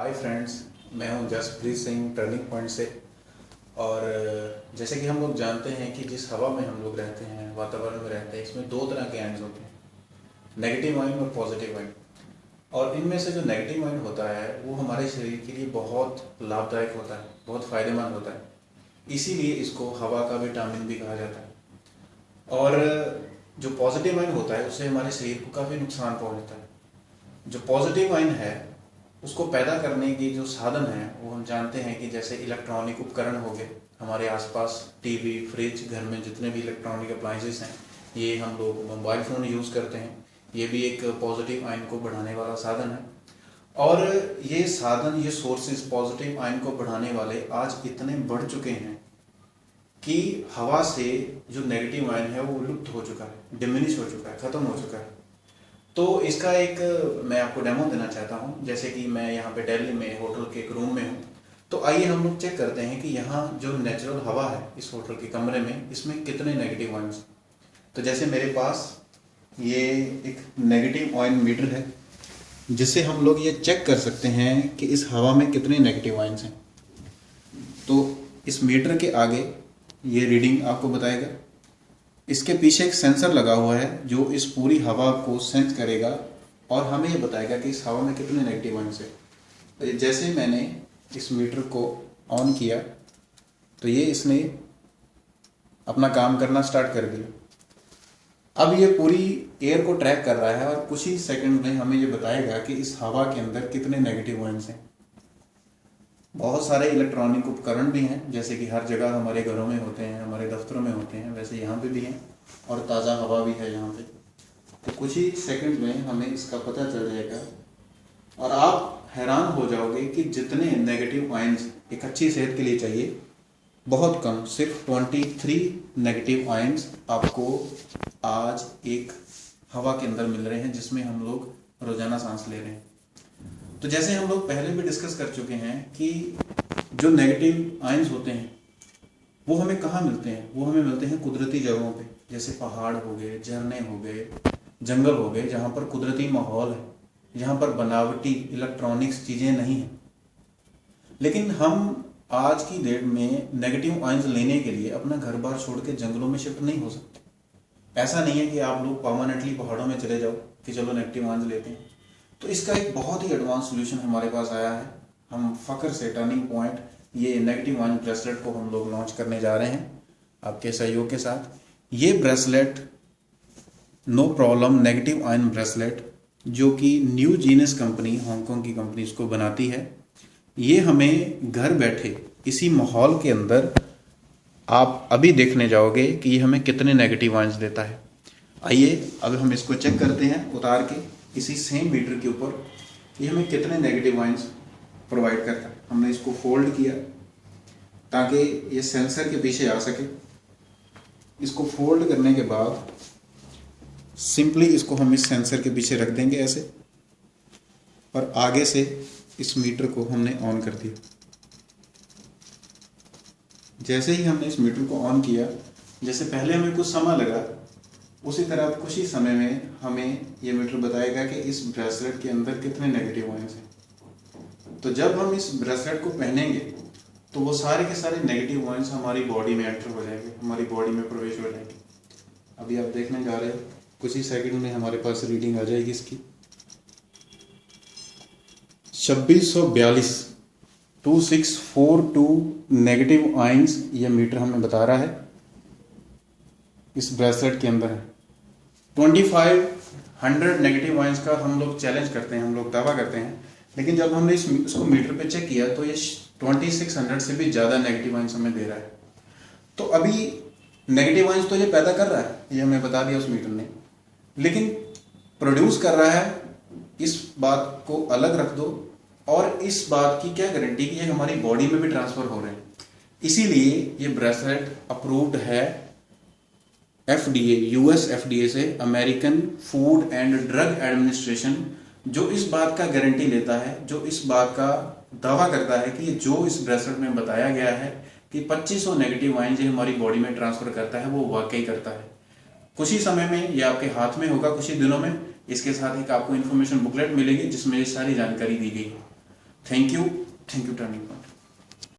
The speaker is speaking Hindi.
हाय फ्रेंड्स, मैं हूं जसप्रीत सिंह टर्निंग पॉइंट से। और जैसे कि हम लोग जानते हैं कि जिस हवा में हम लोग रहते हैं, वातावरण में रहते हैं, इसमें दो तरह के आयन्स होते हैं, नेगेटिव आयन और पॉजिटिव आयन। और इनमें से जो नेगेटिव आयन होता है वो हमारे शरीर के लिए बहुत लाभदायक होता है, बहुत फ़ायदेमंद होता है। इसीलिए इसको हवा का विटामिन भी कहा जाता है। और जो पॉजिटिव आयन होता है उससे हमारे शरीर को काफ़ी नुकसान पहुँचता है। जो पॉजिटिव आयन है उसको पैदा करने के जो साधन हैं वो हम जानते हैं कि जैसे इलेक्ट्रॉनिक उपकरण हो गए हमारे आसपास, टीवी, फ्रिज, घर में जितने भी इलेक्ट्रॉनिक अप्लाइंसेस हैं, ये हम लोग मोबाइल फ़ोन यूज़ करते हैं, ये भी एक पॉजिटिव आयन को बढ़ाने वाला साधन है। और ये साधन, ये सोर्सेज पॉजिटिव आयन को बढ़ाने वाले आज इतने बढ़ चुके हैं कि हवा से जो नेगेटिव आयन है वो लुप्त हो चुका है, डिमिनिश हो चुका है, ख़त्म हो चुका है। तो इसका एक मैं आपको डेमो देना चाहता हूँ। जैसे कि मैं यहाँ पे दिल्ली में होटल के एक रूम में हूँ, तो आइए हम लोग चेक करते हैं कि यहाँ जो नेचुरल हवा है इस होटल के कमरे में, इसमें कितने नेगेटिव आयन्स हैं। तो जैसे मेरे पास ये एक नेगेटिव आयन मीटर है जिससे हम लोग ये चेक कर सकते हैं कि इस हवा में कितने नेगेटिव आयन्स हैं। तो इस मीटर के आगे ये रीडिंग आपको बताएगा। इसके पीछे एक सेंसर लगा हुआ है जो इस पूरी हवा को सेंस करेगा और हमें ये बताएगा कि इस हवा में कितने नेगेटिव आयन्स है। तो जैसे मैंने इस मीटर को ऑन किया तो ये इसने अपना काम करना स्टार्ट कर दिया। अब ये पूरी एयर को ट्रैक कर रहा है और कुछ ही सेकंड में हमें ये बताएगा कि इस हवा के अंदर कितने नेगेटिव आयन्स हैं। बहुत सारे इलेक्ट्रॉनिक उपकरण भी हैं, जैसे कि हर जगह हमारे घरों में होते हैं, हमारे दफ्तरों में होते हैं, वैसे यहाँ पे भी हैं, और ताज़ा हवा भी है यहाँ पे। तो कुछ ही सेकंड में हमें इसका पता चल जाएगा और आप हैरान हो जाओगे कि जितने नेगेटिव आयन्स एक अच्छी सेहत के लिए चाहिए, बहुत कम, सिर्फ 23 नेगेटिव आयन्स आपको आज एक हवा के अंदर मिल रहे हैं जिसमें हम लोग रोज़ाना सांस ले रहे हैं। तो जैसे हम लोग पहले भी डिस्कस कर चुके हैं कि जो नेगेटिव आयन्स होते हैं वो हमें कहाँ मिलते हैं। वो हमें मिलते हैं कुदरती जगहों पे, जैसे पहाड़ हो गए, झरने हो गए, जंगल हो गए, जहाँ पर कुदरती माहौल है, जहाँ पर बनावटी इलेक्ट्रॉनिक्स चीज़ें नहीं हैं। लेकिन हम आज की डेट में नेगेटिव आयन्स लेने के लिए अपना घर बार छोड़ के जंगलों में शिफ्ट नहीं हो सकते। ऐसा नहीं है कि आप लोग परमानेंटली पहाड़ों में चले जाओ कि चलो नेगेटिव आयन्स लेते हैं। तो इसका एक बहुत ही एडवांस सोल्यूशन हमारे पास आया है। हम फ़ख्र से टर्निंग पॉइंट ये नेगेटिव आयन ब्रेसलेट को हम लोग लॉन्च करने जा रहे हैं आपके सहयोग के साथ। ये bracelet no problem negative ion bracelet, जो कि न्यू जीनस कंपनी, हांगकांग की कंपनी इसको बनाती है, ये हमें घर बैठे इसी माहौल के अंदर आप अभी देखने जाओगे कि ये हमें कितने नेगेटिव आयन्स देता है। आइए अब हम इसको चेक करते हैं उतार के इसी सेम मीटर के ऊपर ये हमें कितने नेगेटिव आयन्स प्रोवाइड करता है। हमने इसको फोल्ड किया ताकि ये सेंसर के पीछे आ सके। इसको फोल्ड करने के बाद सिंपली इसको हम इस सेंसर के पीछे रख देंगे ऐसे, और आगे से इस मीटर को हमने ऑन कर दिया। जैसे ही हमने इस मीटर को ऑन किया, जैसे पहले हमें कुछ समय लगा, उसी तरह कुछ ही समय में हमें ये मीटर बताएगा कि इस ब्रेसलेट के अंदर कितने नेगेटिव आयन्स हैं। तो जब हम इस ब्रेसलेट को पहनेंगे तो वो सारे के सारे नेगेटिव आयन्स हमारी बॉडी में एंटर हो जाएंगे, हमारी बॉडी में प्रवेश हो जाएंगे। अभी आप देखने जा रहे हो, कुछ ही सेकंड में हमारे पास रीडिंग आ जाएगी इसकी। 2642 2642 नेगेटिव आयन्स ये मीटर हमें बता रहा है इस ब्रेसलेट के अंदर है। 2500 नेगेटिव आयन्स का हम लोग चैलेंज करते हैं, हम लोग दावा करते हैं, लेकिन जब हमने इसको मीटर पे चेक किया तो ये 2600 से भी ज़्यादा नेगेटिव आयन्स हमें दे रहा है। तो अभी नेगेटिव आयन्स तो ये पैदा कर रहा है, ये हमें बता दिया उस मीटर ने, लेकिन प्रोड्यूस कर रहा है, इस बात को अलग रख दो। और इस बात की क्या गारंटी कि ये हमारी बॉडी में भी ट्रांसफर हो रहे हैं। इसीलिए ये ब्रेसलेट अप्रूव्ड है FDA, US FDA से, American food and drug administration, जो इस बात का गारंटी लेता है, जो इस बात का दावा करता है कि जो इस ब्रेसलेट में बताया गया है कि 2500 नेगेटिव आयन जो हमारी बॉडी में ट्रांसफर करता है, वो वाकई करता है। कुछ ही समय में ये आपके हाथ में होगा, कुछ ही दिनों में। इसके साथ एक आपको इन्फॉर्मेशन बुकलेट मिलेगी जिसमें ये सारी जानकारी दी गई है। Thank you turning point.